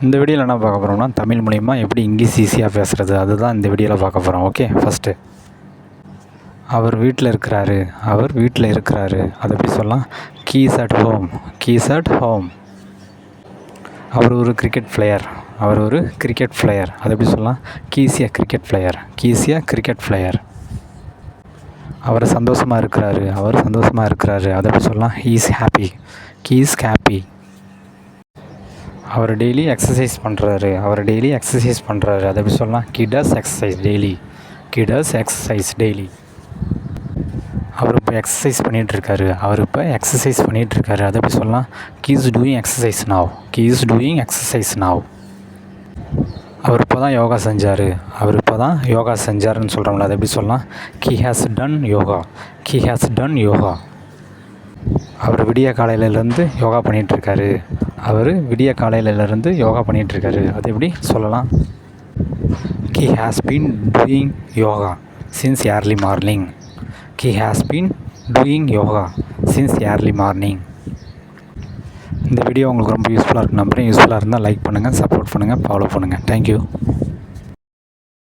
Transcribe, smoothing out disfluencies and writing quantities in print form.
இந்த வீடியோவில் என்ன பார்க்க போகிறோம்னா தமிழ் மூலிமா எப்படி இங்கிலீஷ் ஈஸியாக பேசுகிறது அதுதான் இந்த வீடியோவில் பார்க்க போகிறோம். ஓகே, ஃபஸ்ட்டு அவர் வீட்டில் இருக்கிறாரு. அவர் வீட்டில் இருக்கிறாரு அதை எப்படி சொல்லலாம்? He's at home. He's at home. அவர் ஒரு கிரிக்கெட் பிளேயர். அவர் ஒரு கிரிக்கெட் பிளேயர் அதை எப்படி சொல்லலாம்? He's a cricket player. He's a cricket player. அவர் சந்தோஷமாக இருக்கிறாரு. அவர் சந்தோஷமாக இருக்கிறாரு அதை எப்படி சொல்லலாம்? He is happy. He is happy. அவர் டெய்லி எக்ஸசைஸ் பண்ணுறாரு. அவர் டெய்லி எக்ஸசைஸ் பண்ணுறாரு அதை எப்படி சொல்லலாம்? He does exercise daily. He does exercise daily. அவர் இப்போ எக்ஸசைஸ் பண்ணிகிட்ருக்காரு. அவர் இப்போ எக்ஸசைஸ் பண்ணிகிட்ருக்காரு அதை எப்படி சொல்லலாம்? He is doing exercise now. He is doing exercise now. அவர் இப்போ தான் யோகா செஞ்சார். அவர் இப்போ தான் யோகா செஞ்சாருன்னு சொல்கிறோம்ல அதை எப்படி சொல்லலாம்? He has done yoga. He has done yoga. அவர் விடிய காலையிலேருந்து யோகா பண்ணிகிட்ருக்காரு. அவர் விடிய காலையிலேருந்து யோகா பண்ணிகிட்ருக்காரு அது எப்படி சொல்லலாம்? He has been doing yoga since early morning. He has been doing yoga since early morning. இந்த வீடியோ உங்களுக்கு ரொம்ப யூஸ்ஃபுல்லாக இருக்குன்னு நம்புகிறேன். யூஸ்ஃபுல்லாக இருந்தால் லைக் பண்ணுங்கள், சப்போர்ட் பண்ணுங்கள், ஃபாலோ பண்ணுங்கள். தேங்க்யூ.